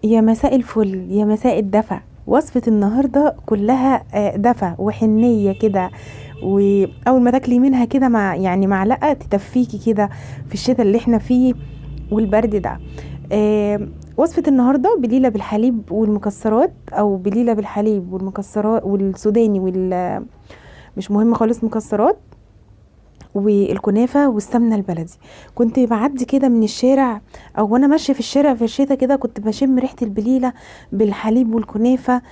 يا مساء الفل، يا مساء الدفا. وصفة النهاردة كلها دفا وحنية كده. وأول ما تاكلي منها كده مع يعني معلقة تدفيكي كده في الشتاء اللي احنا فيه والبرد ده. وصفة النهاردة بليلة بالحليب والمكسرات، أو بليلة بالحليب والمكسرات والسوداني مش مهم خالص، مكسرات والكنافه والسمنه البلدي. كنت بعدي كده من الشارع، او وانا ماشيه في الشارع في الشتا كده، كنت بشم ريحه البليله بالحليب والكنافه،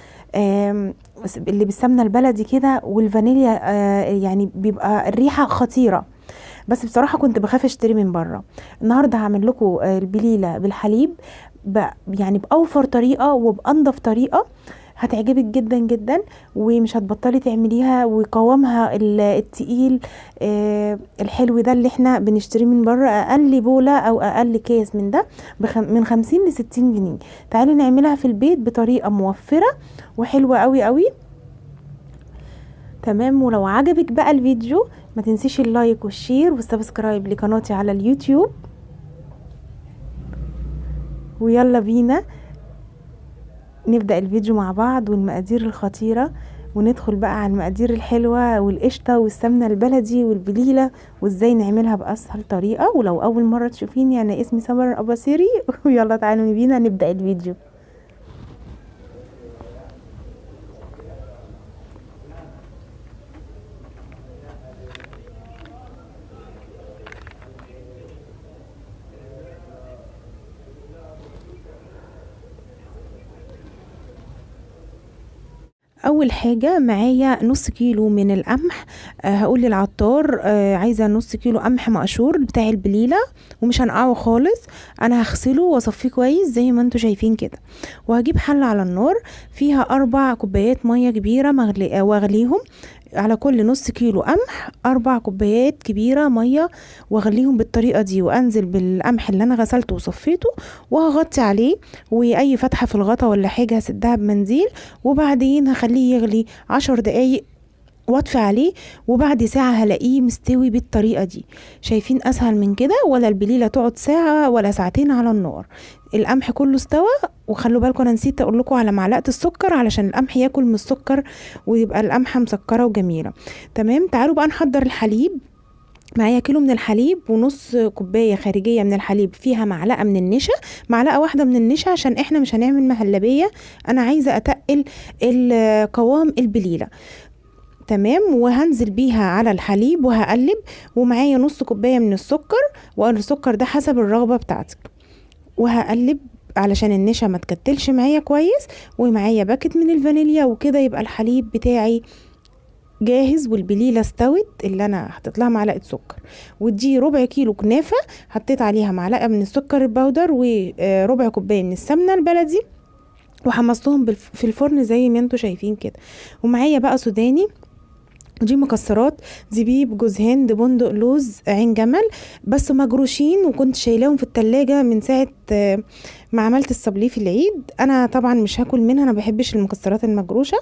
اللي بالسمنه البلدي كده والفانيليا. يعني بيبقى الريحه خطيره. بس بصراحه كنت بخاف اشتري من بره. النهارده هعمل لكم البليله بالحليب، يعني باوفر طريقه وبانضف طريقه. هتعجبك جدا جدا، ومش هتبطلي تعمليها. وقوامها التقيل الحلو ده اللي احنا بنشتريه من بره، اقل بولة او اقل كيس من ده من 50 ل60 جنيه. تعالوا نعملها في البيت بطريقة موفرة وحلوة قوي قوي. تمام. ولو عجبك بقى الفيديو، ما تنسيش اللايك والشير والسبسكرايب لقناتي على اليوتيوب. ويلا بينا نبدأ الفيديو مع بعض والمقادير الخطيرة، وندخل بقى على المقادير الحلوة والقشطة والسمنة البلدي والبليلة، وازاي نعملها بأسهل طريقة. ولو أول مرة تشوفيني، أنا اسمي سمر أباصيري. ويلا تعالوا بينا نبدأ الفيديو. اول حاجة معايا نص كيلو من القمح. هقول للعطار عايزة نص كيلو قمح مقشور بتاع البليلة، ومش هنقعه خالص. انا هغسله واصفيه كويس زي ما انتوا شايفين كده. وهجيب حلة على النار فيها 4 كوبايات مية كبيرة واغليهم. على كل نص كيلو قمح 4 كوبايات كبيرة مية، واغليهم بالطريقة دي، وانزل بالقمح اللي انا غسلته وصفيته، وهغطي عليه. واي فتحة في الغطا ولا حاجة هسدها بمنديل. وبعدين هخليه يغلي 10 دقايق واطفي عليه. وبعد ساعة هلاقيه مستوي بالطريقة دي. شايفين اسهل من كده؟ ولا البليلة تقعد ساعة ولا ساعتين على النار. القمح كله استوى. وخلوا بالكم، انا نسيت اقول لكم على معلقة السكر علشان القمح ياكل من السكر، ويبقى القمحة مسكرة وجميلة. تمام. تعالوا بقى نحضر الحليب. معايا كيلو من الحليب، ونص كوباية خارجية من الحليب، فيها معلقة من النشا. معلقة واحدة من النشا عشان احنا مش هنعمل مهلبية. انا عايزة اتقل قوام البليلة. تمام. وهنزل بيها على الحليب وهقلب. ومعايا نص كوباية من السكر، والسكر ده حسب الرغبة بتاعتك. وهقلب علشان النشا ما تكتلش معايا كويس. ومعايا باكت من الفانيليا، وكده يبقى الحليب بتاعي جاهز. والبليله استوت اللي انا حطيت لها معلقه سكر. ودي ربع كيلو كنافه، حطيت عليها معلقه من السكر البودر وربع كوبايه من السمنه البلدي، وحمصتهم في الفرن زي ما انتوا شايفين كده. ومعايا بقى سوداني، ودي مكسرات: زبيب، جوز هند، بندق، لوز، عين جمل، بس مجروشين. وكنت شايلاهم في التلاجة من ساعة ما عملت الصبليه في العيد. انا طبعا مش هاكل منها، انا بحبش المكسرات المجروشة.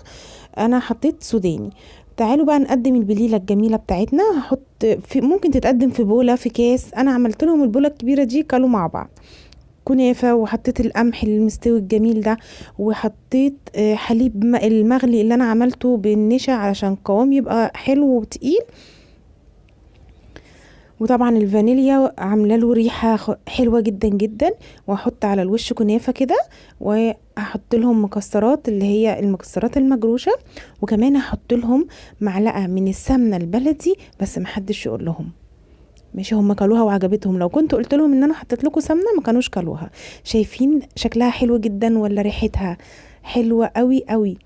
انا حطيت سوداني. تعالوا بقى نقدم البليلة الجميلة بتاعتنا. ممكن تتقدم في بولة، في كاس. انا عملت لهم البولة الكبيرة دي كلوا مع بعض كنافة. وحطيت القمح المستوي الجميل ده، وحطيت حليب المغلي اللي انا عملته بالنشا علشان القوام يبقى حلو وتقيل. وطبعا الفانيليا عامله له ريحه حلوه جدا جدا. واحط على الوش كنافه كده، وهحط لهم مكسرات اللي هي المكسرات المجروشه. وكمان هحط لهم معلقه من السمنه البلدي، بس محدش يقول لهم. ماشي، هم كلوها وعجبتهم. لو كنت قلت لهم ان انا حطيت لكم سمنه ما كانوش كلوها. شايفين شكلها حلو جدا ولا ريحتها حلوه قوي قوي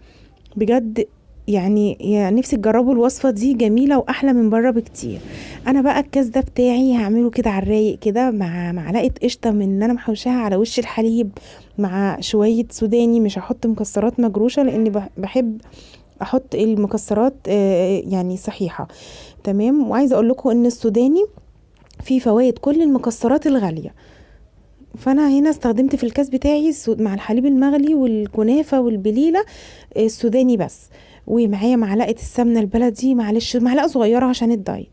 بجد؟ يعني نفسي تجربوا الوصفه دي، جميله واحلى من بره بكتير. انا بقى الكاس ده بتاعي هعمله كده على الرايق كده، مع معلقه قشطه من ان انا محوشاها على وش الحليب، مع شويه سوداني. مش هحط مكسرات مجروشه لاني بحب احط المكسرات يعني صحيحه. تمام. وعايزه اقول لكم ان السوداني في فوائد كل المكسرات الغالية. فانا هنا استخدمت في الكاس بتاعي مع الحليب المغلي والكنافة والبليلة السوداني بس. ومعايا معلقة السمنة البلدي، معلش معلقة صغيرة عشان الدايت.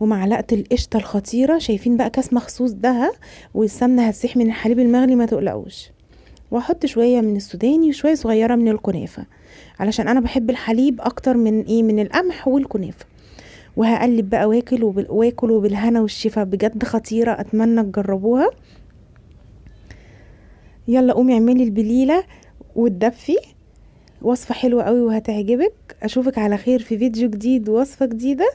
ومعلقة القشطة الخطيرة. شايفين بقى كاس مخصوص ده، والسمنة هتسيح من الحليب المغلي ما تقلقوش. واحط شويه من السوداني وشويه صغيره من الكنافه، علشان انا بحب الحليب اكتر من القمح والكنافه. وهقلب بقى واكل وبالهنا والشفا، بجد خطيره، اتمنى تجربوها. يلا قومي اعملي البليله وتدفي. وصفه حلوه قوي وهتعجبك. اشوفك على خير في فيديو جديد ووصفه جديده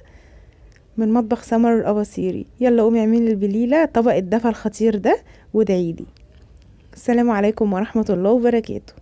من مطبخ سمر الأباصيري. يلا قومي اعملي البليله طبق الدفا الخطير ده وادعيلي. السلام عليكم ورحمه الله وبركاته.